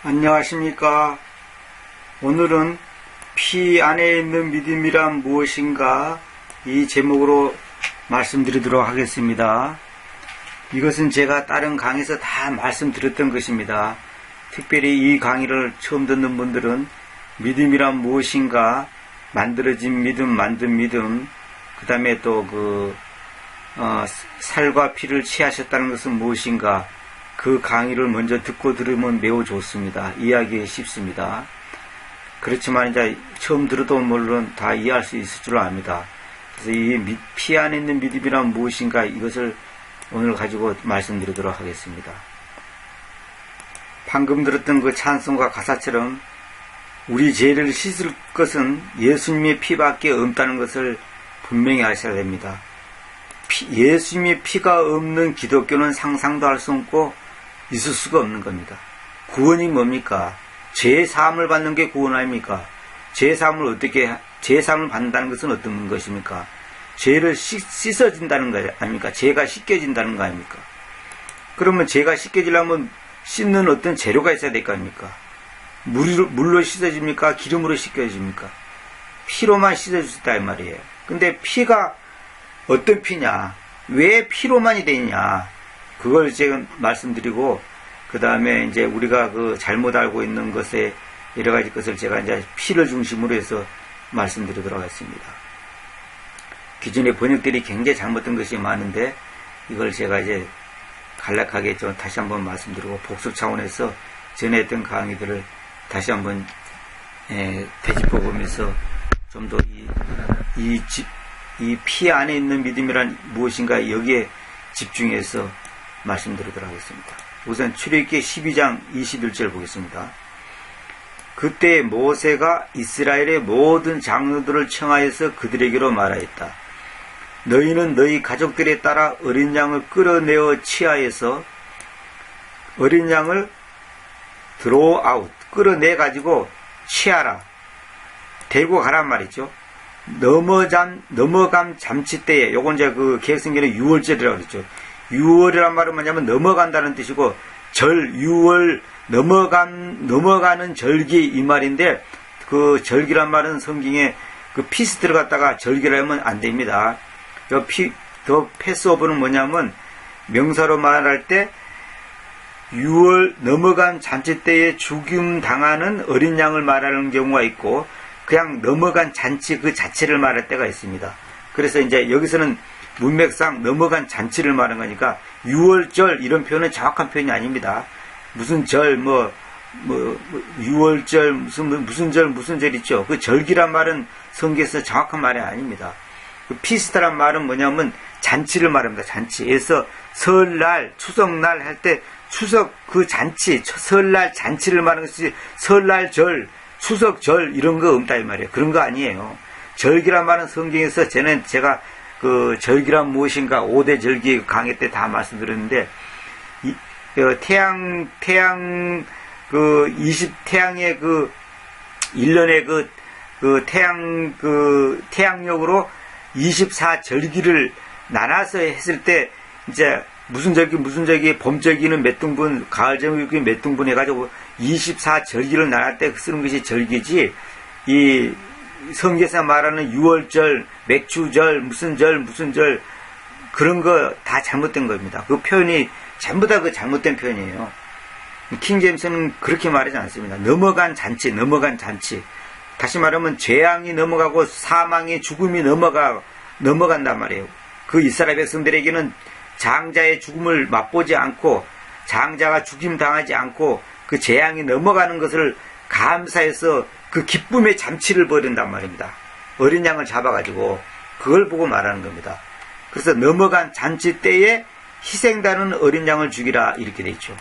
안녕하십니까. 오늘은 피 안에 있는 믿음이란 무엇인가 이 제목으로 말씀드리도록 하겠습니다. 이것은 제가 다른 강의에서 다 말씀드렸던 것입니다. 특별히 이 강의를 처음 듣는 분들은 믿음이란 무엇인가, 만들어진 믿음, 만든 믿음, 그 다음에 또 살과 피를 취하셨다는 것은 무엇인가, 그 강의를 먼저 듣고 들으면 매우 좋습니다. 이해하기 쉽습니다. 그렇지만 이제 처음 들어도 물론 다 이해할 수 있을 줄 압니다. 그래서 이 피 안에 있는 믿음이란 무엇인가, 이것을 오늘 가지고 말씀드리도록 하겠습니다. 방금 들었던 그 찬송과 가사처럼 우리 죄를 씻을 것은 예수님의 피밖에 없다는 것을 분명히 아셔야 됩니다. 예수님의 피가 없는 기독교는 상상도 할 수 없고 있을 수가 없는 겁니다. 구원이 뭡니까? 죄 사함을 받는 게 구원 아닙니까? 죄 사함을 받는다는 것은 어떤 것입니까? 죄를 씻어진다는 거 아닙니까? 죄가 씻겨진다는 거 아닙니까? 그러면 죄가 씻겨지려면 씻는 어떤 재료가 있어야 될 거 아닙니까? 물로 씻어집니까? 기름으로 씻겨집니까? 피로만 씻어주셨다 이 말이에요. 근데 피가 어떤 피냐? 왜 피로만이 되냐? 그걸 제가 말씀드리고, 그 다음에 이제 우리가 잘못 알고 있는 것에 여러 가지 것을 제가 이제 피를 중심으로 해서 말씀드리도록 하겠습니다. 기존의 번역들이 굉장히 잘못된 것이 많은데, 이걸 제가 이제 간략하게 좀 다시 한번 말씀드리고, 복습 차원에서 전에 했던 강의들을 다시 한번 되짚어 보면서 좀 더 이 피 안에 있는 믿음이란 무엇인가, 여기에 집중해서 말씀드리도록 하겠습니다. 우선 출애굽기 12장 21절 보겠습니다. 그때 모세가 이스라엘의 모든 장로들을 청하여서 그들에게로 말하였다. 너희는 너희 가족들에 따라 어린 양을 끌어내어 취하여서 어린 양을 드로우 아웃, 끌어내 가지고 취하라. 데리고 가란 말이죠. 넘어감 잠치 때에, 요건 이제 개혁성경에 6월절이라고 그랬죠. 6월이란 말은 뭐냐면 넘어간다는 뜻이고, 절, 6월, 넘어가는 절기 이 말인데, 그 절기란 말은 성경에 피스 들어갔다가 절기라 하면 안 됩니다. 패스오버는 뭐냐면, 명사로 말할 때, 6월 넘어간 잔치 때에 죽임 당하는 어린 양을 말하는 경우가 있고, 그냥 넘어간 잔치 그 자체를 말할 때가 있습니다. 그래서 이제 여기서는 문맥상 넘어간 잔치를 말하는 거니까 6월절 이런 표현은 정확한 표현이 아닙니다. 무슨 절, 6월절, 무슨 절 있죠. 그 절기란 말은 성경에서 정확한 말이 아닙니다. 그 피스타란 말은 뭐냐면 잔치를 말합니다. 잔치. 그래서 설날, 추석날 할 때 추석 그 잔치, 설날 잔치를 말하는 것이 설날절, 추석절 이런 거 없다 이 말이에요. 그런 거 아니에요. 절기란 말은 성경에서 제가 절기란 무엇인가 5대 절기 강의 때 다 말씀드렸는데, 태양의 1년의 태양력으로 24절기를 나눠서 했을 때, 이제 무슨 절기, 봄절기는 몇 등분, 가을절기 몇 등분 해가지고 24절기를 나눌 때 쓰는 것이 절기지, 이 성경에서 말하는 6월절, 맥주절, 무슨 절, 그런 거 다 잘못된 겁니다. 그 표현이 전부 다 잘못된 표현이에요. 킹제임스는 그렇게 말하지 않습니다. 넘어간 잔치. 다시 말하면 재앙이 넘어가고 사망의 죽음이 넘어간단 말이에요. 그 이스라엘 백성들에게는 장자의 죽음을 맛보지 않고, 장자가 죽임 당하지 않고 그 재앙이 넘어가는 것을 감사해서 그 기쁨의 잔치를 벌인단 말입니다. 어린 양을 잡아가지고 그걸 보고 말하는 겁니다. 그래서 넘어간 잔치 때에 희생되는 어린 양을 죽이라 이렇게 돼 있죠.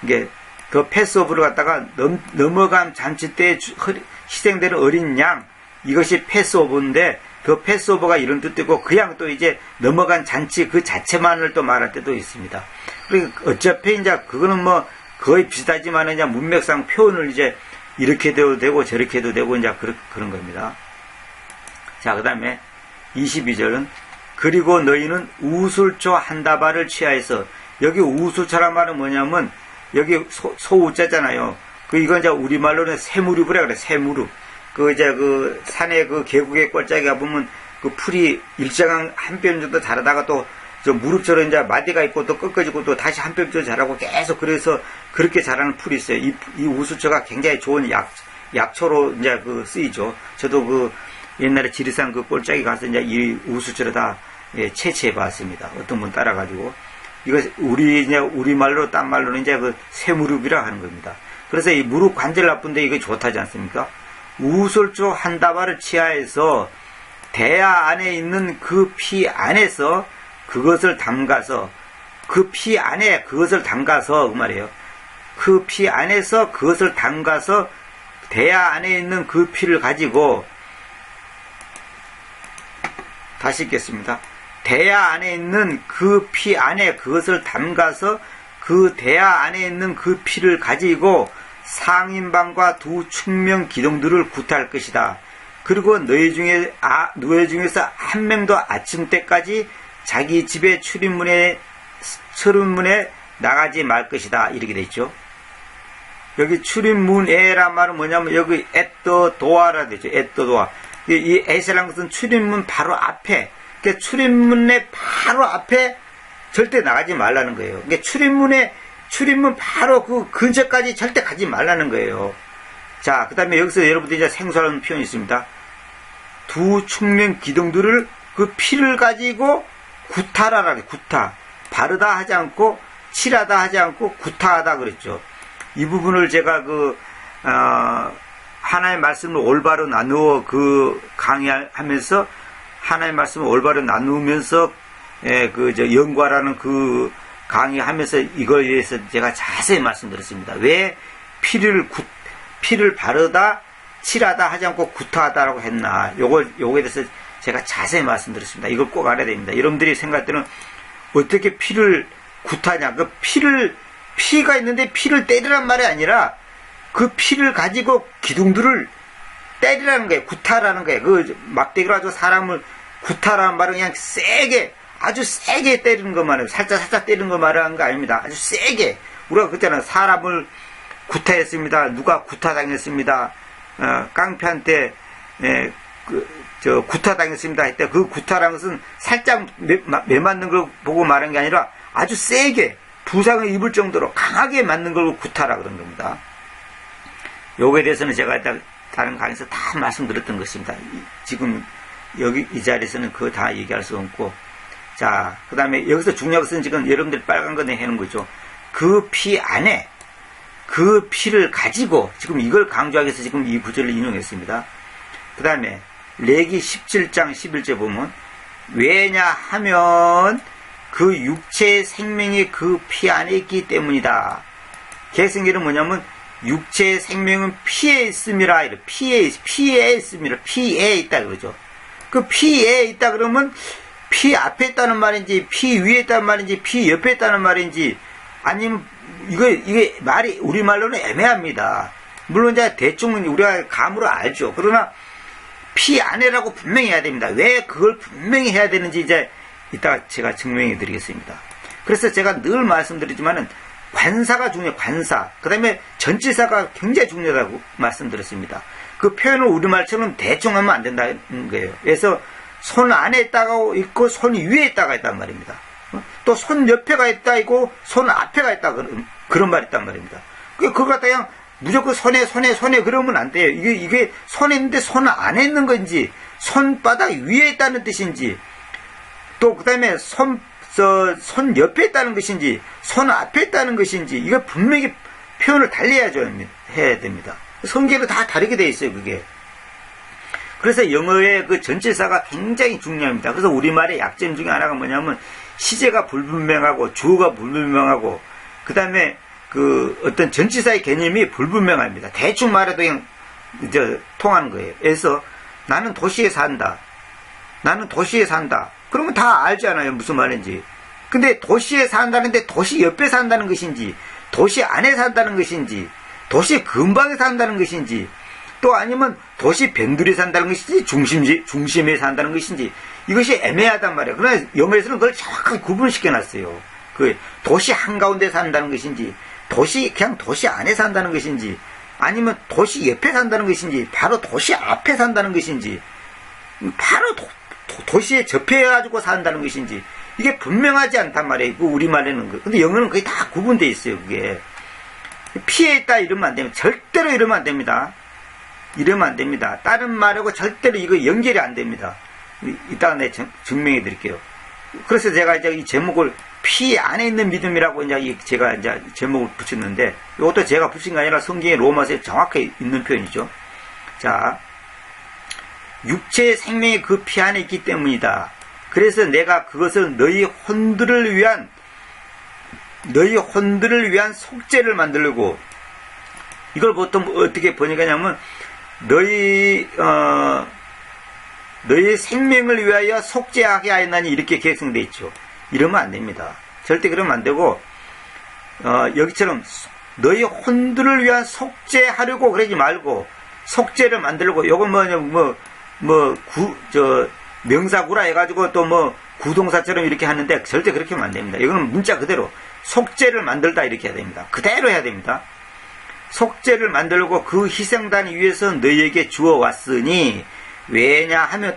이게 그 패스오브를 갖다가 넘어간 잔치 때에 희생되는 어린 양, 이것이 패스오브인데, 그 패스오버가 이런 뜻이고, 그냥 또 이제 넘어간 잔치 그 자체만을 또 말할 때도 있습니다. 그러니까 어차피 이제 그거는 거의 비슷하지만 이제 문맥상 표현을 이제 이렇게 해도 되고 저렇게 해도 되고 이제 그런 겁니다. 자, 그 다음에 22절은 그리고 너희는 우술초 한 다발을 취하여서, 여기 우술초란 말은 뭐냐면 여기 소우자잖아요. 이건 이제 우리말로는 새무릎이라 그래. 새무릎. 그 산에 그 계곡의 꼴짝에 가보면 그 풀이 일정한 한 뼘 정도 자라다가 또 저 무릎처럼 이제 마디가 있고 또 꺾어지고 또 다시 한 뼘 정도 자라고 계속 그래서 그렇게 자라는 풀이 있어요. 이 우수초가 굉장히 좋은 약초로 이제 쓰이죠. 저도 옛날에 지리산 꼴짝에 가서 이제 이 우수초를 다 채취해 봤습니다. 어떤 분 따라가지고. 이거 우리말로 딴 말로는 이제 새무릎이라 하는 겁니다. 그래서 이 무릎 관절 나쁜데 이게 좋다지 않습니까? 우술초 한 다발을 취하여서 대야 안에 있는 그 피 안에서 그것을 담가서, 그 피 안에 그것을 담가서, 그 말이에요. 그 피 안에서 그것을 담가서 대야 안에 있는 그 피를 가지고, 다시 읽겠습니다. 대야 안에 있는 그 피 안에 그것을 담가서 그 대야 안에 있는 그 피를 가지고 상인방과 두 측면 기둥들을 구타할 것이다. 그리고 너희 중에서 한 명도 아침 때까지 자기 집의 출입문에 나가지 말 것이다. 이렇게 돼 있죠. 여기 출입문에란 말은 뭐냐면 여기 에떠도아라 되죠. 에떠도아. 이 에세란 것은 출입문 바로 앞에, 그러니까 출입문의 바로 앞에 절대 나가지 말라는 거예요. 그러니까 출입문 바로 그 근처까지 절대 가지 말라는 거예요. 자, 그 다음에 여기서 여러분들이 이제 생소한 표현이 있습니다. 두 측면 기둥들을 그 피를 가지고 구타라라, 구타. 바르다 하지 않고, 칠하다 하지 않고, 구타하다 그랬죠. 이 부분을 제가 하나의 말씀을 올바로 나누어 강의하면서, 하나의 말씀을 올바로 나누면서, 연과라는 강의하면서 이거에 대해서 제가 자세히 말씀드렸습니다. 왜 피를 바르다, 칠하다 하지 않고 구타하다라고 했나. 요거에 대해서 제가 자세히 말씀드렸습니다. 이걸 꼭 알아야 됩니다. 여러분들이 생각할 때는 어떻게 피를 구타하냐. 피가 있는데 피를 때리란 말이 아니라 그 피를 가지고 기둥들을 때리라는 거예요. 구타라는 거예요. 막대기로 아주 사람을 구타라는 말은 그냥 세게, 아주 세게 때리는 것만 해요. 살짝 때리는 거 말하는 거 아닙니다. 아주 세게. 우리가 그때는 사람을 구타했습니다. 누가 구타당했습니다. 깡패한테 구타당했습니다 했대. 그 구타라는 것은 살짝 매 맞는 걸 보고 말한 게 아니라 아주 세게 부상을 입을 정도로 강하게 맞는 걸 구타라 그런 겁니다. 요거에 대해서는 제가 다른 강의에서 다 말씀드렸던 것입니다. 지금 여기 이 자리에서는 그거 다 얘기할 수 없고. 자, 그 다음에 여기서 중요한 것은 지금 여러분들이 빨간 거 해놓은 거죠. 그 피 안에 그 피를 가지고, 지금 이걸 강조하기 위해서 지금 이 구절을 인용했습니다. 그 다음에 레기 17장 11절 보면, 왜냐하면 그 육체의 생명이 그 피 안에 있기 때문이다. 개성계는 뭐냐면 육체의 생명은 피에 있음이라. 피에 있음이라. 피에 있다 그러죠. 그 피에 있다 그러면 피 앞에 있다는 말인지, 피 위에 있다는 말인지, 피 옆에 있다는 말인지, 아니면 이게 말이 우리말로는 애매합니다. 물론 이제 대충 우리가 감으로 알죠. 그러나 피 안에라고 분명히 해야 됩니다. 왜 그걸 분명히 해야 되는지 이제 이따가 제가 증명해 드리겠습니다. 그래서 제가 늘 말씀드리지만은 관사가 중요해요. 관사. 그 다음에 전치사가 굉장히 중요하다고 말씀드렸습니다. 그 표현을 우리말처럼 대충 하면 안 된다는 거예요. 그래서 손 안에 있다가 있고 손 위에 있다가 있단 말입니다. 또 손 옆에가 있다 있고 손 앞에가 있다 그런 말이 있단 말입니다. 그걸 갖다 그냥 무조건 손에 그러면 안 돼요. 이게 손에 있는데 손 안에 있는 건지 손바닥 위에 있다는 뜻인지, 또 그 다음에 손 옆에 있다는 것인지 손 앞에 있다는 것인지, 이거 분명히 표현을 달리 해야 됩니다. 성경은 다 다르게 되어 있어요. 그게. 그래서 영어의 그 전치사가 굉장히 중요합니다. 그래서 우리말의 약점 중에 하나가 뭐냐면 시제가 불분명하고 주어가 불분명하고, 그 다음에 어떤 전치사의 개념이 불분명합니다. 대충 말해도 그냥 통하는 거예요. 그래서 나는 도시에 산다. 그러면 다 알잖아요. 무슨 말인지. 근데 도시에 산다는데 도시 옆에 산다는 것인지, 도시 안에 산다는 것인지, 도시 근방에 산다는 것인지, 또 아니면 도시 변두리에 산다는 것인지, 중심에 산다는 것인지, 이것이 애매하단 말이에요. 그러나 영어에서는 그걸 정확하게 구분시켜 놨어요. 그 도시 한가운데 산다는 것인지, 그냥 도시 안에 산다는 것인지, 아니면 도시 옆에 산다는 것인지, 바로 도시 앞에 산다는 것인지, 바로 도시에 접해가지고 산다는 것인지, 이게 분명하지 않단 말이에요. 그 우리말에는. 근데 영어는 거의 다 구분되어 있어요, 그게. 피해 있다 이러면 안 됩니다. 절대로 이러면 안 됩니다. 이러면 안 됩니다. 다른 말하고 절대로 이거 연결이 안 됩니다. 이따가 내가 증명해 드릴게요. 그래서 제가 이제 이 제목을 피 안에 있는 믿음이라고 이제 제가 이제 제목을 붙였는데, 이것도 제가 붙인 게 아니라 성경의 로마서에 정확하게 있는 표현이죠. 자, 육체의 생명이 그 피 안에 있기 때문이다. 그래서 내가 그것을 너희 혼들을 위한 속죄를 만들려고, 이걸 보통 어떻게 번역하냐면 너희 생명을 위하여 속죄하게 하였나니, 이렇게 계승되어 있죠. 이러면 안 됩니다. 절대 그러면 안 되고, 여기처럼 너희 혼들을 위한 속죄하려고 그러지 말고, 속죄를 만들려고, 요건 명사구라 해가지고 또 구동사처럼 이렇게 하는데, 절대 그렇게 하면 안 됩니다. 이거는 문자 그대로 속죄를 만들다 이렇게 해야 됩니다. 그대로 해야 됩니다. 속죄를 만들고 그 희생단 위에서 너희에게 주어왔으니, 왜냐하면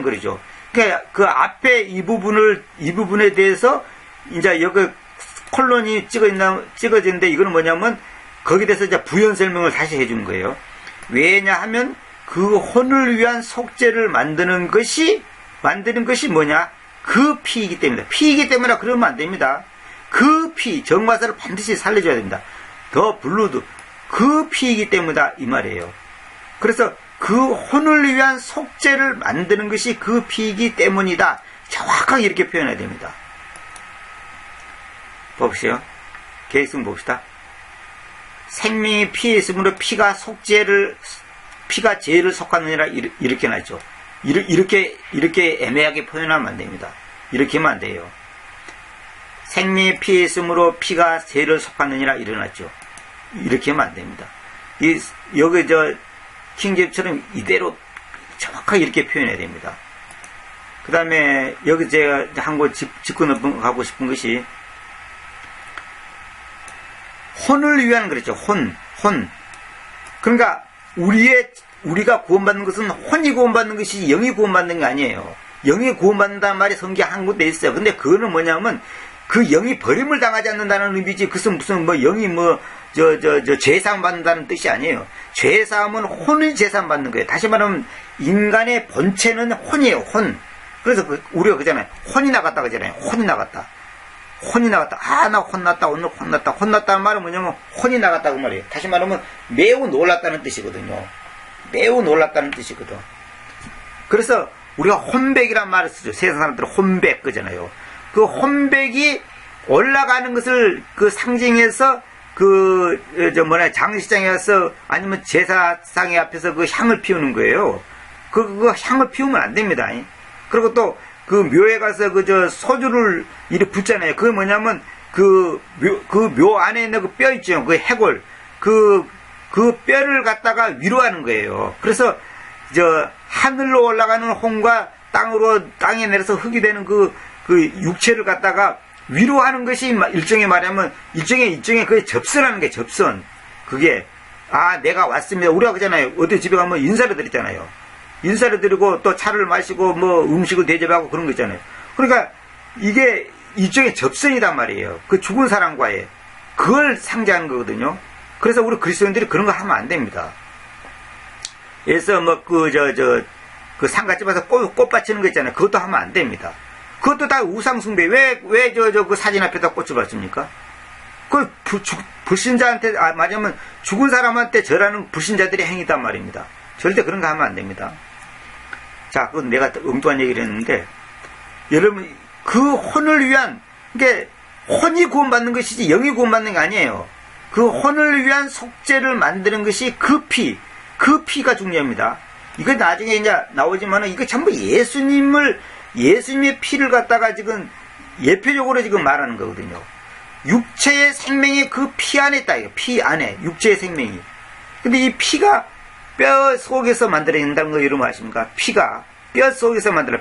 그러죠. 그러니까 그 앞에 이 부분에 대해서 이제 여기 콜론이 찍어지는데, 이거는 뭐냐면 거기에 대해서 이제 부연 설명을 다시 해주는 거예요. 왜냐하면 그 혼을 위한 속죄를 만드는 것이 뭐냐? 그 피이기 때문이다. 피이기 때문에 그러면 안 됩니다. 그 피, 정마사를 반드시 살려줘야 됩니다. 더 블루드, 그 피이기 때문이다, 이 말이에요. 그래서 그 혼을 위한 속죄를 만드는 것이 그 피이기 때문이다. 정확하게 이렇게 표현해야 됩니다. 봅시요. 계획성 봅시다. 생명이 피에 있으므로 피가 죄를 속하느니라, 이렇게 나죠. 이렇게 애매하게 표현하면 안 됩니다. 이렇게 하면 안 돼요. 생명의 피에 있으므로 피가 죄를 속하느니라 일어났죠. 이렇게 하면 안 됩니다. 여기 킹제임스처럼 이대로 정확하게 이렇게 표현해야 됩니다. 그 다음에 여기 제가 한 거 짚고 넘어가고 싶은 것이, 혼을 위한, 그랬죠. 혼. 그러니까 우리가 구원받는 것은 혼이 구원받는 것이 영이 구원받는 게 아니에요. 영이 구원받는다는 말이 성경 한 군데 있어요. 근데 그거는 뭐냐면 그 영이 버림을 당하지 않는다는 의미지, 그것은 무슨 영이 죄사함 받는다는 뜻이 아니에요. 죄사함은 혼이 죄사함 받는 거예요. 다시 말하면 인간의 본체는 혼이에요. 혼. 그래서 우리가 그잖아요. 혼이 나갔다 그러잖아요. 혼이 나갔다. 아, 나 혼났다. 오늘 혼났다. 혼났다는 말은 뭐냐면 혼이 나갔다 그 말이에요. 다시 말하면 매우 놀랐다는 뜻이거든요. 매우 놀랐다는 뜻이거든. 그래서 우리가 혼백이란 말을 쓰죠. 세상 사람들은 혼백 그잖아요. 그 혼백이 올라가는 것을 그 상징해서 장시장에 가서 아니면 제사상의 앞에서 그 향을 피우는 거예요. 그 향을 피우면 안 됩니다. 그리고 또 그 묘에 가서 소주를 이렇게 붓잖아요. 그게 뭐냐면 그 묘 안에 있는 그 뼈 있죠. 그 해골. 그 뼈를 갖다가 위로하는 거예요. 그래서 하늘로 올라가는 홍과 땅에 내려서 흙이 되는 그 육체를 갖다가 위로하는 것이 일종의 말하면 일종의 그게 접선하는 게 접선. 그게 내가 왔습니다. 우리가 그잖아요. 어디 집에 가면 인사를 드리잖아요. 인사를 드리고 또 차를 마시고 음식을 대접하고 그런 거 있잖아요. 그러니까 이게 일종의 접선이단 말이에요. 그 죽은 사람과의 그걸 상징하는 거거든요. 그래서 우리 그리스도인들이 그런 거 하면 안 됩니다. 그래서 그 상갓집 와서 꽃 받치는 거 있잖아요. 그것도 하면 안 됩니다. 그것도 다 우상숭배. 왜 그 사진 앞에다 꽃을 받습니까? 그 불신자한테, 말하자면 죽은 사람한테 절하는 불신자들의 행위단 말입니다. 절대 그런 거 하면 안 됩니다. 자, 그건 내가 엉뚱한 얘기를 했는데, 여러분, 그 혼을 위한, 그게 혼이 구원받는 것이지 영이 구원받는 게 아니에요. 그 혼을 위한 속죄를 만드는 것이 그 피가 중요합니다. 이거 나중에 이제 나오지만은 이거 전부 예수님의 피를 갖다가 지금 예표적으로 지금 말하는 거거든요. 육체의 생명이 그 피 안에 있다. 피 안에 육체의 생명이. 근데 이 피가 뼈 속에서 만들어진다는 거 여러분 아십니까? 피가 뼈 속에서 만들어.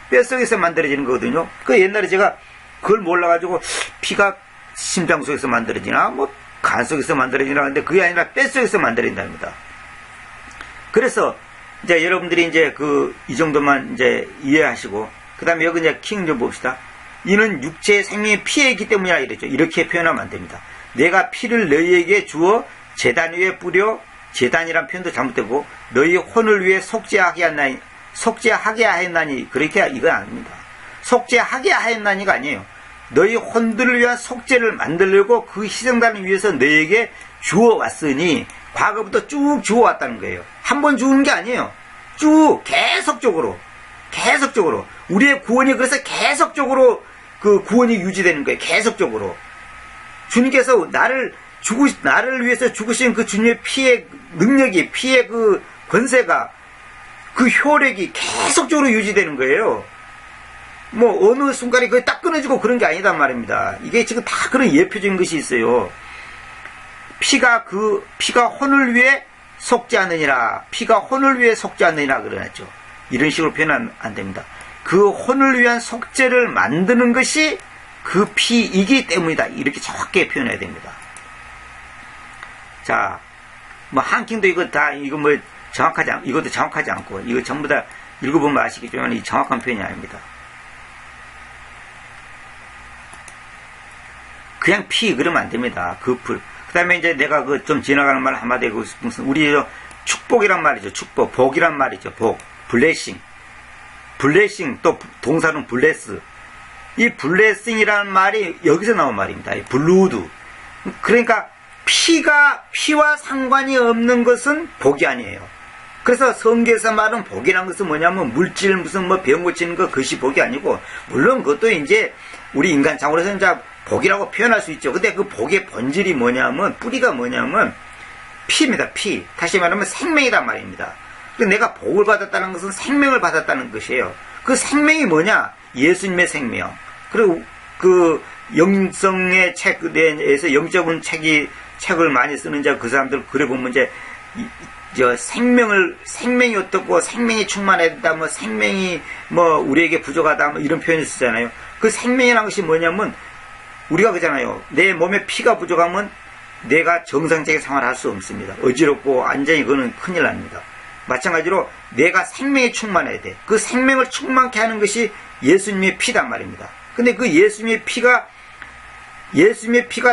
뼛속에서 만들어지는 거거든요. 그 옛날에 제가 그걸 몰라가지고 피가 심장 속에서 만들어지나 뭐 간 속에서 만들어지나 하는데 그게 아니라 뼛속에서 만들어진답니다. 그래서 이제 여러분들이 이제 이 정도만 이제 이해하시고 그 다음에 여기 이제 킹 좀 봅시다. 이는 육체의 생명이 피에 있기 때문이라 이랬죠. 이렇게 표현하면 안 됩니다. 내가 피를 너희에게 주어 제단 위에 뿌려, 제단이란 표현도 잘못되고 너희 혼을 위해 속죄하게 하였나니 그렇게 이건 아닙니다. 속죄하게 하였나니가 아니에요. 너희 혼들을 위한 속죄를 만들려고 그 희생단을 위해서 너희에게 주어왔으니 과거부터 쭉 주어왔다는 거예요. 한 번 주는 게 아니에요. 쭉 계속적으로 우리의 구원이 그래서 계속적으로 그 구원이 유지되는 거예요. 계속적으로 주님께서 나를 위해서 죽으신 그 주님의 피의 능력이, 피의 그 권세가, 그 효력이 계속적으로 유지되는 거예요. 뭐 어느 순간에 그게 딱 끊어지고 그런 게 아니단 말입니다. 이게 지금 다 그런 예표적인 것이 있어요. 피가 혼을 위해 속죄하느니라. 피가 혼을 위해 속죄하느니라 그러죠. 이런 식으로 표현하면 안 됩니다. 그 혼을 위한 속죄를 만드는 것이 그 피이기 때문이다. 이렇게 정확하게 표현해야 됩니다. 자, 뭐 한킹도 이것도 정확하지 않고 이거 전부 다 읽어보면 아시겠지만 이 정확한 표현이 아닙니다. 그냥 피 그러면 안 됩니다. 그 다음에 이제 내가 좀 지나가는 말 한마디 하고 싶은 것은 우리 축복이란 말이죠. 축복, 복이란 말이죠. 복, 블레싱 또 동사는 블레스. 이 블레싱이라는 말이 여기서 나온 말입니다. 이 블루드. 그러니까 피와 상관이 없는 것은 복이 아니에요. 그래서 성경에서 말하는 복이라는 것은 뭐냐면 물질 무슨 뭐 병 고치는 거 그것이 복이 아니고 물론 그것도 이제 우리 인간상으로서는 이제 복이라고 표현할 수 있죠. 근데 그 복의 본질이 뭐냐면 뿌리가 뭐냐면 피입니다. 피. 다시 말하면 생명이란 말입니다. 내가 복을 받았다는 것은 생명을 받았다는 것이에요. 그 생명이 뭐냐? 예수님의 생명. 그리고 그 영성의 책에서 영적인 책을 많이 쓰는 그 사람들 그래 보면 이제 생명이 어떻고 생명이 충만해야 된다, 뭐 생명이 뭐 우리에게 부족하다, 뭐 이런 표현을 쓰잖아요. 그 생명이라는 것이 뭐냐면 우리가 그러잖아요. 내 몸에 피가 부족하면 내가 정상적인 생활을 할 수 없습니다. 어지럽고 완전히 그거는 큰일 납니다. 마찬가지로 내가 생명이 충만해야 돼. 그 생명을 충만케 하는 것이 예수님의 피단 말입니다. 근데 그 예수님의 피가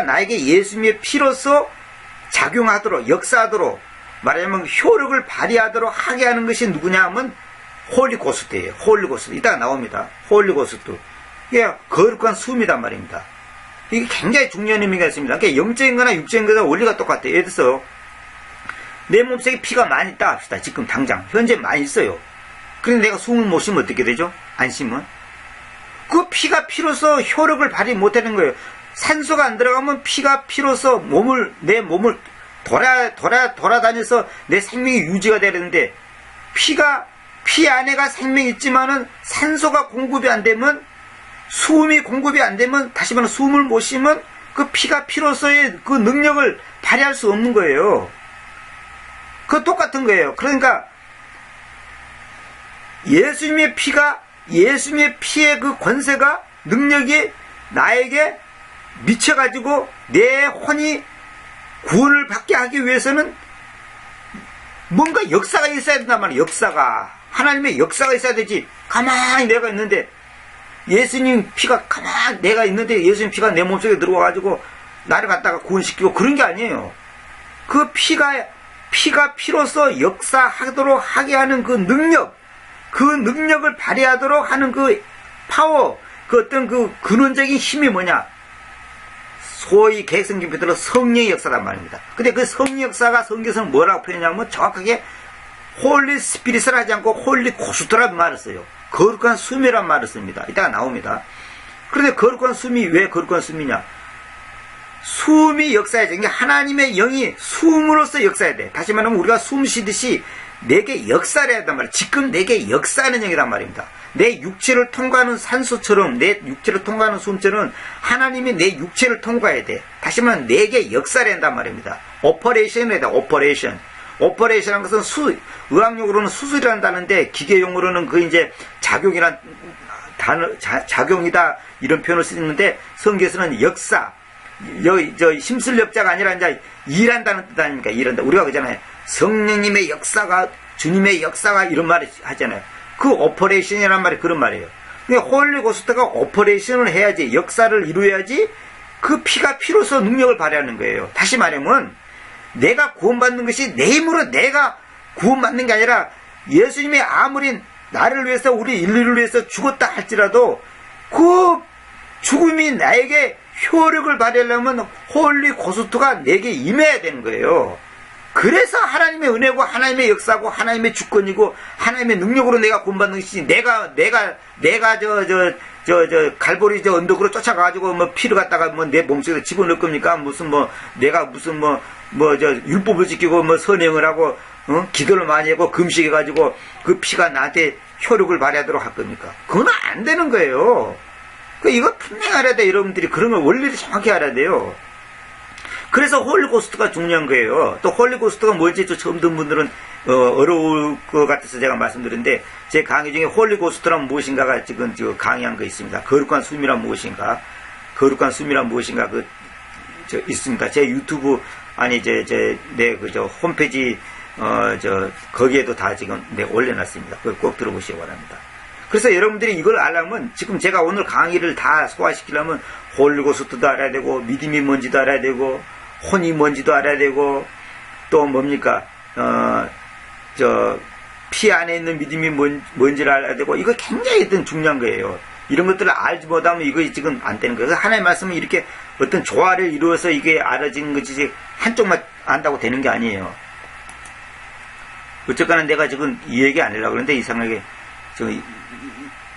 나에게 예수님의 피로서 작용하도록, 역사하도록, 말하자면 효력을 발휘하도록 하게 하는 것이 누구냐 하면 홀리고스트예요. 홀리고스트. 이따가 나옵니다. 홀리고스트. 이게 거룩한 숨이단 말입니다. 이게 굉장히 중요한 의미가 있습니다. 그러니까 영적인 거나 육적인 거나 원리가 똑같아요. 예를 들어서 내 몸속에 피가 많이 있다 합시다. 지금 당장 현재 많이 있어요. 그런데 내가 숨을 못 쉬면 어떻게 되죠? 안 쉬면 그 피가 피로서 효력을 발휘 못하는 거예요. 산소가 안 들어가면 피가 피로서 내 몸을 돌아다녀서 내 생명이 유지가 되는데 피 안에가 생명이 있지만은 산소가 공급이 안 되면 숨이 공급이 안 되면 다시 말하면 숨을 못 쉬면 그 피가 피로서의 그 능력을 발휘할 수 없는 거예요. 그거 똑같은 거예요. 그러니까 예수님의 피의 그 권세가 능력이 나에게 미쳐가지고 내 혼이 구원을 받게 하기 위해서는 뭔가 역사가 있어야 된단 말이에요. 하나님의 역사가 있어야 되지. 가만히 내가 있는데 예수님 피가 내가 있는데 예수님 피가 내 몸속에 들어와가지고 나를 갖다가 구원시키고 그런 게 아니에요. 그 피가 피로서 역사하도록 하게 하는 그 능력을 발휘하도록 하는 그 파워, 그 어떤 그 근원적인 힘이 뭐냐? 소위 개혁성경 표현으로 성령의 역사란 말입니다. 근데 그 성령 역사가 성경에서는 뭐라고 표현하냐면 정확하게 홀리 스피릿을 하지 않고 홀리 고스트라는 말을 써요. 거룩한 숨이란 말을 씁니다. 이따가 나옵니다. 그런데 거룩한 숨이 왜 거룩한 숨이냐? 숨이 역사해야 돼. 하나님의 영이 숨으로써 역사해야 돼. 다시 말하면 우리가 숨 쉬듯이 내게 역사를 해야 한단 말이에요. 지금 내게 역사하는 영이란 말입니다. 내 육체를 통과하는 산소처럼, 내 육체를 통과하는 숨처럼 하나님이 내 육체를 통과해야 돼. 다시 말하면 내게 역사를 한단 말입니다. 오퍼레이션을 해야 돼. 오퍼레이션. 오퍼레이션이라는 것은 의학용으로는 수술이란다는데 기계용으로는 그 이제 작용이란 단어, 작용이다 이런 표현을 쓰는데 성경에서는 역사, 힘쓸 역자가 아니라 이제 일한다는 뜻 아닙니까? 일한다. 우리가 그러잖아요. 성령님의 역사가, 주님의 역사가 이런 말을 하잖아요. 그 오퍼레이션이란 말이 그런 말이에요. 그러니까 홀리고스트가 오퍼레이션을 해야지, 역사를 이루어야지 그 피가 피로서 능력을 발휘하는 거예요. 다시 말하면 내가 구원받는 것이 내 힘으로 내가 구원받는 게 아니라 예수님이 아무리 나를 위해서 우리 인류를 위해서 죽었다 할지라도 그 죽음이 나에게 효력을 발휘하려면 홀리고스트가 내게 임해야 되는 거예요. 그래서 하나님의 은혜고 하나님의 역사고 하나님의 주권이고 하나님의 능력으로 내가 구원받는 것이지 내가 갈보리 언덕으로 쫓아가가지고 뭐 피를 갖다가 뭐 내 몸속에 집어넣을 겁니까? 무슨 내가 무슨 율법을 지키고 선행을 하고 기도를 많이 하고 금식해가지고 그 피가 나한테 효력을 발휘하도록 할 겁니까? 그건 안 되는 거예요. 이거 분명히 알아야 돼. 여러분들이 그런 걸 원리를 정확히 알아야 돼요. 그래서 홀리고스트가 중요한 거예요. 또 홀리고스트가 뭔지 처음 듣는 분들은 어려울 것 같아서 제가 말씀드렸는데 제 강의 중에 홀리고스트란 무엇인가가 지금 강의한 거 있습니다. 거룩한 숨이란 무엇인가? 거룩한 숨이란 무엇인가? 있습니다. 제 유튜브 내 홈페이지 거기에도 다 지금 올려놨습니다. 그걸 꼭 들어보시기 바랍니다. 그래서 여러분들이 이걸 알려면 지금 제가 오늘 강의를 다 소화시키려면 홀리고스트도 알아야 되고 믿음이 뭔지도 알아야 되고 혼이 뭔지도 알아야 되고 또 뭡니까 피 안에 있는 믿음이 뭔지를 알아야 되고 이거 굉장히 중요한 거예요. 이런 것들을 알지 못하면 이거 지금 안 되는 거예요. 하나님의 말씀은 이렇게 어떤 조화를 이루어서 이게 알아지는 것이지 한쪽만 안다고 되는 게 아니에요. 어쨌거나 내가 지금 이 얘기 안 하려고 그러는데 이상하게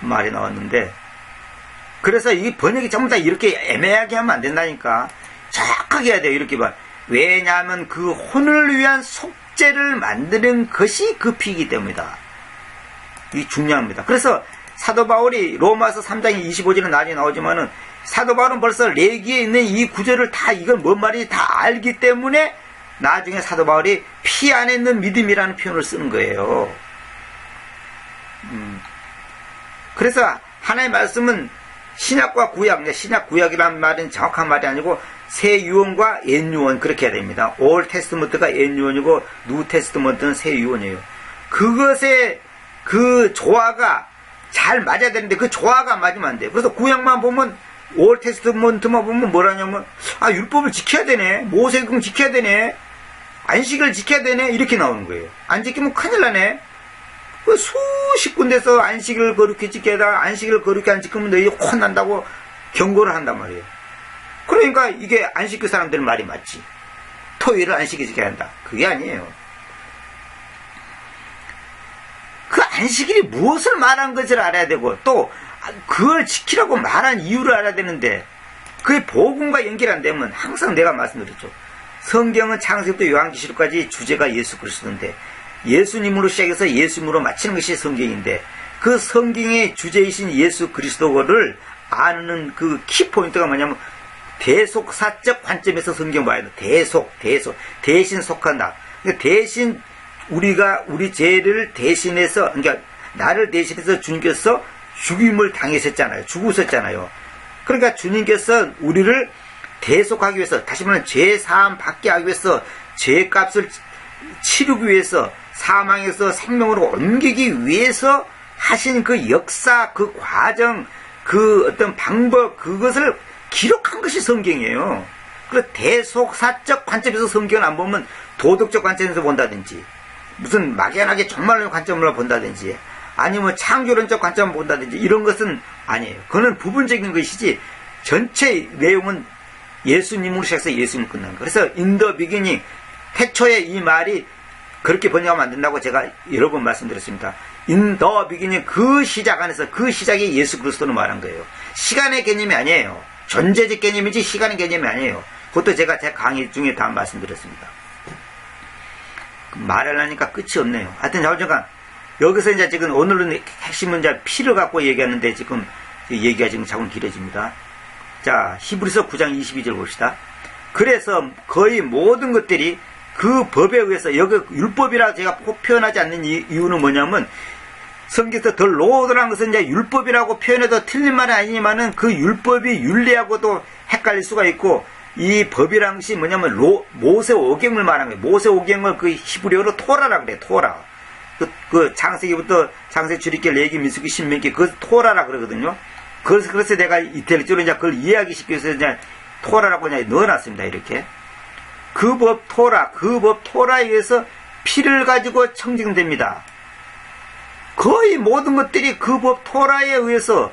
말이 나왔는데 그래서 이 번역이 전부 다 이렇게 애매하게 하면 안 된다니까. 정확하게 해야 돼요. 이렇게 봐. 왜냐하면 그 혼을 위한 속죄를 만드는 것이 그 피이기 때문이다. 이게 중요합니다. 그래서 사도 바울이 로마서 3장 25절에 나중에 나오지만은 사도 바울은 벌써 레기에 있는 이 구절을 다 이건 뭔 말인지 다 알기 때문에 나중에 사도 바울이 피 안에 있는 믿음이라는 표현을 쓰는 거예요. 그래서 하나님의 말씀은 신약과 구약, 신약 구약이라는 말은 정확한 말이 아니고 새 유언과 옛 유언 그렇게 해야 됩니다. 올 테스트먼트가 옛 유언이고 뉴 테스트먼트는 새 유언이에요. 그것의 그 조화가 잘 맞아야 되는데 그 조화가 맞으면 안 돼요. 그래서 구약만 보면 올 테스트먼트만 보면 뭐라냐면 율법을 지켜야 되네, 모세금 지켜야 되네, 안식을 지켜야 되네 이렇게 나오는 거예요. 안 지키면 큰일 나네. 수십 군데서 안식을 거룩히 지켜야 안식을 거룩히 안 지키면 너희 혼난다고 경고를 한단 말이에요. 그러니까 이게 안식일 사람들은 말이 맞지. 토요일을 안식일 지켜야 한다. 그게 아니에요. 그 안식일이 무엇을 말한 것을 알아야 되고 또 그걸 지키라고 말한 이유를 알아야 되는데 그게 복음과 연결 안 되면 항상 내가 말씀드렸죠. 성경은 창세기부터 요한계시록까지 주제가 예수 그리스도인데 예수님으로 시작해서 예수님으로 마치는 것이 성경인데 그 성경의 주제이신 예수 그리스도를 아는 그 키포인트가 뭐냐면 대속사적 관점에서 성경 봐야 돼. 대신 속한다. 그러니까 대신 우리 죄를 대신해서 그러니까 나를 대신해서 주님께서 죽임을 당하셨잖아요. 죽으셨잖아요. 그러니까 주님께서 우리를 대속하기 위해서 다시 말하면 죄 사함 받게 하기 위해서 죄값을 치르기 위해서 사망에서 생명으로 옮기기 위해서 하신 그 역사, 그 과정, 그 어떤 방법, 그것을 기록한 것이 성경이에요. 그 대속사적 관점에서 성경을 안 보면 도덕적 관점에서 본다든지, 무슨 막연하게 정말로 관점으로 본다든지, 아니면 창조론적 관점을 본다든지, 이런 것은 아니에요. 그거는 부분적인 것이지, 전체 내용은 예수님으로 시작해서 예수님 끝나는 거예요. 그래서 in the beginning, 태초에 이 말이 그렇게 번역하면 안 된다고 제가 여러 번 말씀드렸습니다. in the beginning, 그 시작 안에서, 그 시작이 예수 그리스도로 말한 거예요. 시간의 개념이 아니에요. 존재적 개념이지 시간의 개념이 아니에요. 그것도 제가 제 강의 중에 다 말씀드렸습니다. 말하려니까 끝이 없네요. 하여튼 잠깐 여기서 이제 지금 오늘은 핵심은 이제 피를 갖고 얘기하는데 지금 얘기가 지금 자꾸 길어집니다. 자, 히브리서 9장 22절 봅시다. 그래서 거의 모든 것들이 그 법에 의해서, 여기 율법이라 제가 표현하지 않는 이유는 뭐냐면, 성경에서 더 로드라는 것은 이제 율법이라고 표현해도 틀린 말은 아니지만은 그 율법이 윤리하고도 헷갈릴 수가 있고, 이 법이라는 것이 뭐냐면 모세 오경을 말하는 거예요. 모세 오경을 그 히브리어로 토라라 그래, 토라. 그 창세기부터 창세 출애굽기 레위기 민수기 신명기 그 토라라 그러거든요. 그래서 내가 이태리적으로 이제 그걸 이해하기 쉽게 해서 이제 토라라고 이제 넣어놨습니다. 이렇게. 그 법 토라, 그 법 토라에 의해서 피를 가지고 청정됩니다. 거의 모든 것들이 그 법 토라에 의해서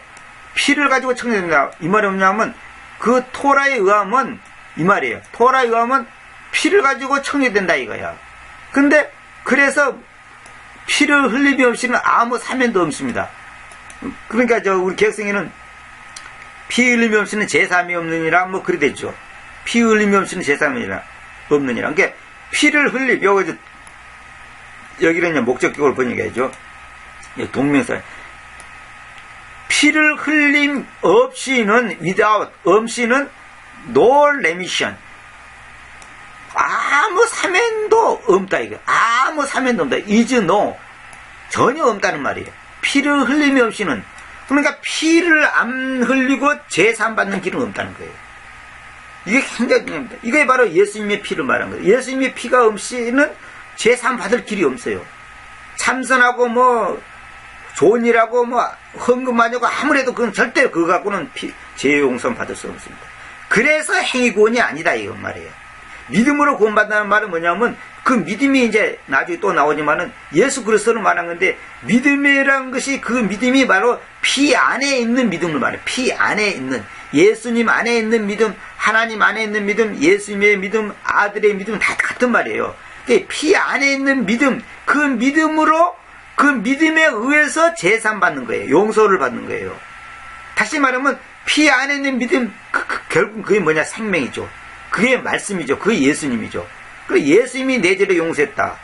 피를 가지고 청정됩니다. 이 말이 뭐냐면 그 토라에 의하면 이 말이에요. 토라에 의하면 피를 가지고 청정된다 이거야. 근데 그래서 피를 흘림이 없이는 아무 사면도 없습니다. 그러니까 우리 개혁성에는 피 흘림이 없이는 제사함이 없느니라 뭐 그리 됐죠. 피 흘림이 없이는 제사함이 없느니라. 그러니까 피를 흘림, 여기는 이제 목적격으로 번역해야죠. 동명사. 피를 흘림 없이는 without, 없이는 no remission. 아무 사면도 없다 이거. 아무 사면도 없다. is no. 전혀 없다는 말이에요. 피를 흘림이 없이는. 그러니까 피를 안 흘리고 제사 받는 길은 없다는 거예요. 이게 굉장히 중요합니다. 이게 바로 예수님의 피를 말하는 거예요. 예수님의 피가 없이는 제사 받을 길이 없어요. 참선하고 뭐 좋은 일하고 뭐 헌금하냐고 아무래도 그건 절대 그거 갖고는 죄 용서 받을 수 없습니다. 그래서 행위 구원이 아니다 이건 말이에요. 믿음으로 구원받는다는 말은 뭐냐면 그 믿음이 이제 나중에 또 나오지만은 예수 그리스도를 말한 건데 믿음이라는 것이 그 믿음이 바로 피 안에 있는 믿음을 말해요. 피 안에 있는 예수님 안에 있는 믿음, 하나님 안에 있는 믿음, 예수님의 믿음, 아들의 믿음 다 같은 말이에요. 피 안에 있는 믿음, 그 믿음으로 그 믿음에 의해서 제산 받는 거예요. 용서를 받는 거예요. 다시 말하면 피 안에 있는 믿음 결국 그게 뭐냐 생명이죠. 그게 말씀이죠. 그게 예수님이죠. 그리고 예수님이 내 죄를 용서했다.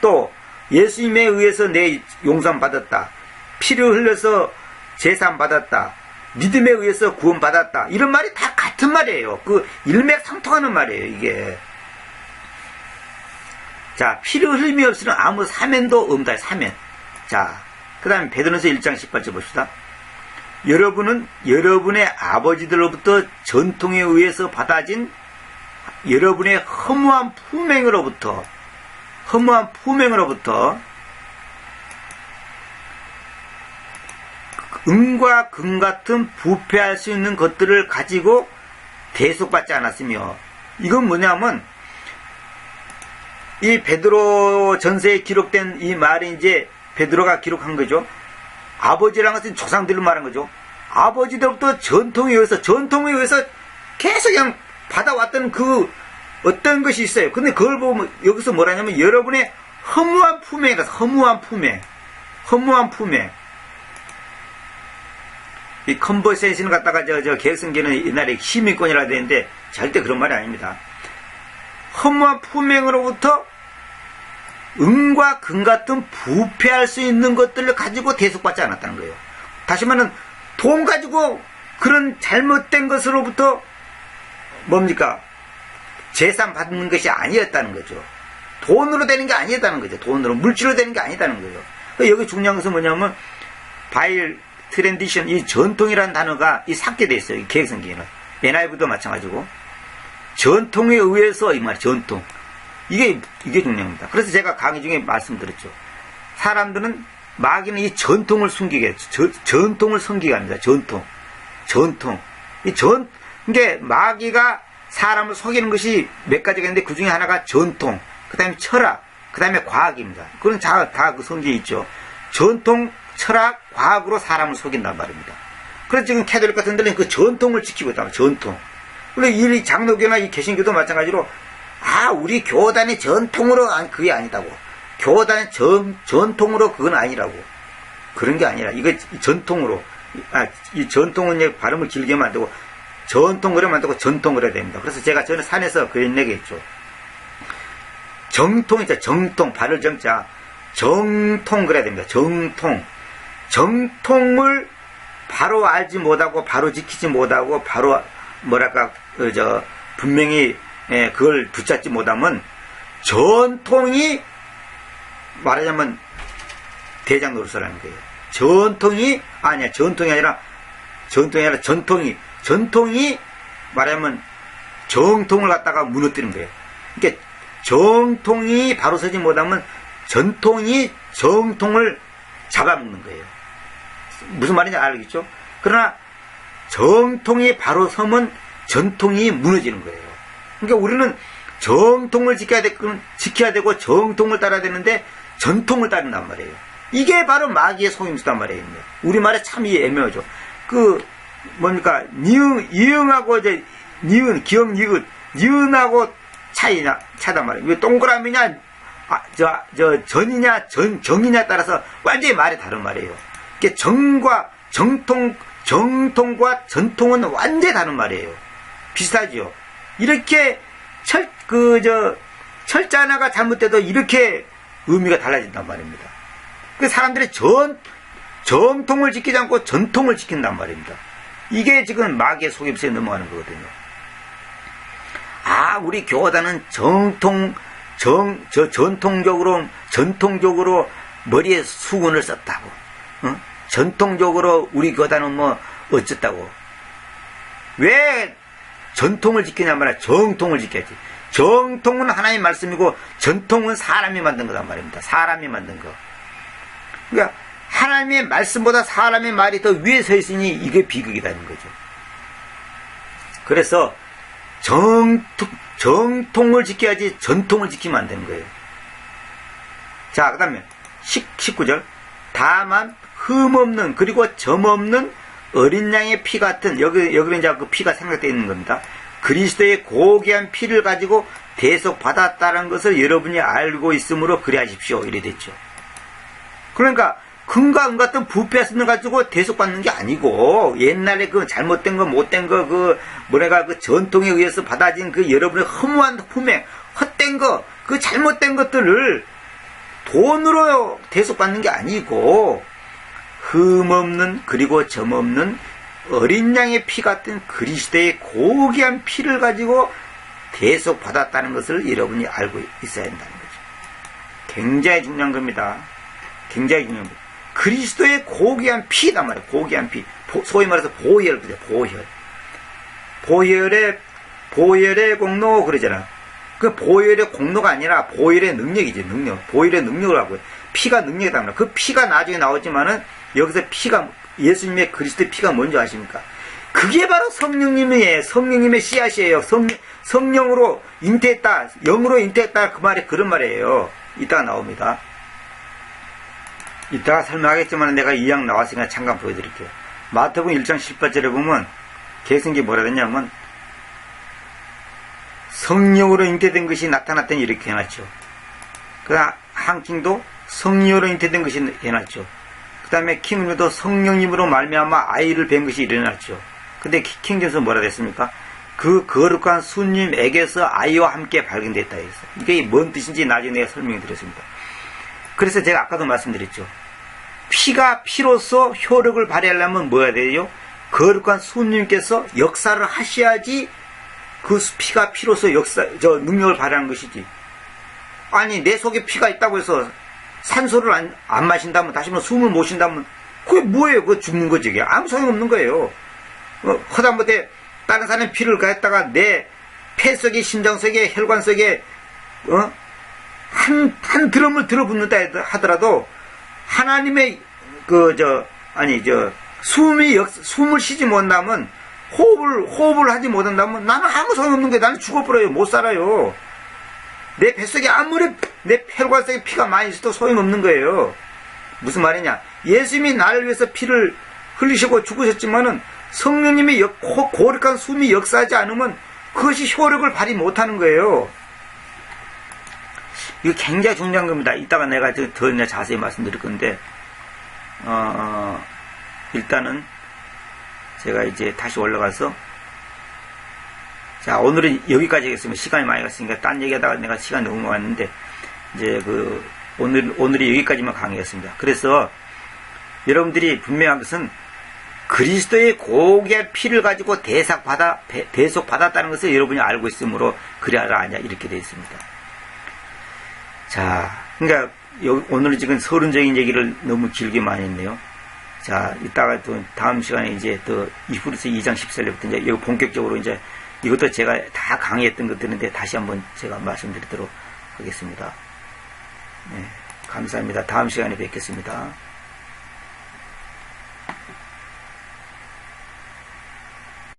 또 예수님에 의해서 내 용서함 받았다. 피를 흘려서 제산 받았다. 믿음에 의해서 구원 받았다. 이런 말이 다 같은 말이에요. 그 일맥상통하는 말이에요. 이게. 자, 피를 흘림이 없이는 아무 사면도 없다. 사면. 자, 그 다음에 베드로전서 1장 18절 봅시다. 여러분은 여러분의 아버지들로부터 전통에 의해서 받아진 여러분의 허무한 품행으로부터 은과 금 같은 부패할 수 있는 것들을 가지고 대속받지 않았으며, 이건 뭐냐면 이 베드로 전서에 기록된 이 말이 이제 베드로가 기록한 거죠. 아버지라는 것은 조상들을 말한 거죠. 아버지들부터 전통에 의해서 계속 그냥 받아왔던 그 어떤 것이 있어요. 근데 그걸 보면 여기서 뭐라냐면 여러분의 허무한 품행이라서 허무한 품행. 이 컨버세이션을 갖다가 저 개혁성계는 옛날에 시민권이라 되는데 절대 그런 말이 아닙니다. 허무한 품행으로부터 은과 금 같은 부패할 수 있는 것들을 가지고 대속받지 않았다는 거예요. 다시 말하면 돈 가지고 그런 잘못된 것으로부터 뭡니까? 재산 받는 것이 아니었다는 거죠. 돈으로 되는 게 아니었다는 거죠. 돈으로 물질로 되는 게 아니다는 거예요. 여기 중요한 것은 뭐냐면 바일 트랜디션, 이 전통이라는 단어가 이 삭제되어 있어요. 이 개혁성경에는. NIV도 마찬가지고. 전통에 의해서 이 말, 전통. 이게 중요합니다. 그래서 제가 강의 중에 말씀드렸죠. 사람들은 마귀는 이 전통을 숨기게 했죠. 전통을 섬기게 합니다. 전통. 이게 마귀가 사람을 속이는 것이 몇 가지가 있는데 그 중에 하나가 전통, 그 다음에 철학, 그 다음에 과학입니다. 그건 다 그 성경에 있죠. 전통, 철학, 과학으로 사람을 속인단 말입니다. 그래서 지금 캐톨릭 같은 데는 그 전통을 지키고 있다. 전통. 그리고 이 장로교나 이 개신교도 마찬가지로 우리 교단의 전통으로 그게 아니다고. 교단의 전통으로 그건 아니라고. 그런 게 아니라 이거 전통으로. 이 전통은 이제 발음을 길게 만들고 전통으로 만들고 전통으로 해야 됩니다. 그래서 제가 전에 산에서 그런 얘기 했죠. 정통이죠. 정통. 발을 정자. 정통 그래야 됩니다. 정통을 바로 알지 못하고 바로 지키지 못하고 바로 분명히 그걸 붙잡지 못하면 전통이 말하자면 대장 노릇을 거예요. 전통이 아니라 전통이 말하자면 정통을 갖다가 무너뜨리는 거예요. 그러니까 정통이 바로 서지 못하면 전통이 정통을 잡아먹는 거예요. 무슨 말인지 알겠죠? 그러나 정통이 바로 서면 전통이 무너지는 거예요. 그러니까 우리는 정통을 지켜야 되고 정통을 따라야 되는데 전통을 따른단 말이에요. 이게 바로 마귀의 속임수단 말이에요. 우리말에 참 애매하죠. 뭡니까? 이응하고 이제 기억, 니은하고 차단 말이에요. 왜 동그라미냐, 전이냐, 정이냐 따라서 완전히 말이 다른 말이에요. 이게 정통과 전통은 완전히 다른 말이에요. 비슷하지요. 이렇게 철자 하나가 잘못돼도 이렇게 의미가 달라진단 말입니다. 그 사람들이 정통을 지키지 않고 전통을 지킨단 말입니다. 이게 지금 마귀의 속임수에 넘어가는 거거든요. 우리 교단은 전통적으로 머리에 수건을 썼다고. 전통적으로 우리 교단은 어쨌다고. 왜 전통을 지키냐 말이야. 정통을 지켜야지. 정통은 하나님의 말씀이고 전통은 사람이 만든 거란 말입니다. 사람이 만든 거. 그러니까 하나님의 말씀보다 사람의 말이 더 위에 서 있으니 이게 비극이라는 거죠. 그래서 정통을 지켜야지 전통을 지키면 안 되는 거예요. 자, 그 다음에 19절. 다만 흠없는 그리고 점없는 어린 양의 피 같은 여기는 이제 그 피가 생각되어 있는 겁니다. 그리스도의 고귀한 피를 가지고 대속받았다는 것을 여러분이 알고 있으므로 그리하십시오. 이래 됐죠. 그러니까 금과 은 같은 부패성을 가지고 대속받는 게 아니고 옛날에 그 잘못된 거 못된 거 그 전통에 의해서 받아진 그 여러분의 허무한 품행 헛된 거 그 잘못된 것들을 돈으로 대속받는 게 아니고 흠없는 그리고 점없는 어린 양의 피 같은 그리스도의 고귀한 피를 가지고 대속받았다는 것을 여러분이 알고 있어야 한다는 거죠. 굉장히 중요한 겁니다. 굉장히 중요한 겁니다. 그리스도의 고귀한 피단 말이에요. 고귀한 피. 소위 말해서 보혈, 그죠? 보혈의 공로 그러잖아. 그 보혈의 공로가 아니라 보혈의 능력이지, 능력. 보혈의 능력을 하고요. 피가 능력이다 말이야. 그 피가 나중에 나오지만은 여기서 예수님의 그리스도의 피가 뭔지 아십니까? 그게 바로 성령님의 씨앗이에요. 성령으로 잉태했다, 영으로 잉태했다, 그 말이 그런 말이에요. 이따가 나옵니다. 이따가 설명하겠지만 내가 이 양 나왔으니까 잠깐 보여드릴게요. 마태복음 1장 18절에 보면 계승기 뭐라 했냐면 성령으로 잉태된 것이 나타났더니 이렇게 해놨죠. 그 한킹도 성령으로 잉태된 것이 해놨죠. 그 다음에 킹음에도 성령님으로 말미암아 아이를 뵌 것이 일어났죠. 근데 킹제에서 뭐라 됐습니까? 그 거룩한 수님에게서 아이와 함께 발견됐다 했어요. 이게 뭔 뜻인지 나중에 내가 설명해 드렸습니다. 그래서 제가 아까도 말씀드렸죠. 피가 피로서 효력을 발휘하려면 뭐 해야 돼요? 거룩한 수님께서 역사를 하셔야지 그 피가 피로서 능력을 발휘하는 것이지. 아니, 내 속에 피가 있다고 해서 산소를 안 마신다면, 다시 말해 숨을 못 쉰다면, 그게 뭐예요? 그거 죽는 거지. 그게 아무 소용없는 거예요. 허다못해 다른 사람의 피를 가했다가 내 폐 속에, 심장 속에, 혈관 속에, 한 드럼을 들어붓는다 하더라도, 하나님의, 숨을 쉬지 못한다면, 호흡을 하지 못한다면, 나는 아무 소용없는 거예요. 나는 죽어버려요. 못 살아요. 내 뱃속에 아무리 내 혈관 속에 피가 많이 있어도 소용없는 거예요. 무슨 말이냐? 예수님이 나를 위해서 피를 흘리시고 죽으셨지만은 성령님이 고력한 숨이 역사하지 않으면 그것이 효력을 발휘 못하는 거예요. 이거 굉장히 중요한 겁니다. 이따가 내가 더 자세히 말씀드릴 건데, 일단은 제가 이제 다시 올라가서, 자, 오늘은 여기까지 하겠습니다. 시간이 많이 갔으니까 딴 얘기하다가 내가 시간이 너무 많았는데, 이제 오늘이 여기까지만 강의했습니다. 그래서 여러분들이 분명한 것은 그리스도의 고귀한 피를 가지고 대속받았다는 것을 여러분이 알고 있으므로 그래야 하냐 이렇게 되어 있습니다. 자, 그러니까 오늘은 지금 서론적인 얘기를 너무 길게 많이 했네요. 자, 이따가 또 다음 시간에 이제 또 히브리서 2장 14절부터 이제 이거 본격적으로 이제 이것도 제가 다 강의했던 것들인데 다시 한번 제가 말씀드리도록 하겠습니다. 네, 감사합니다. 다음 시간에 뵙겠습니다.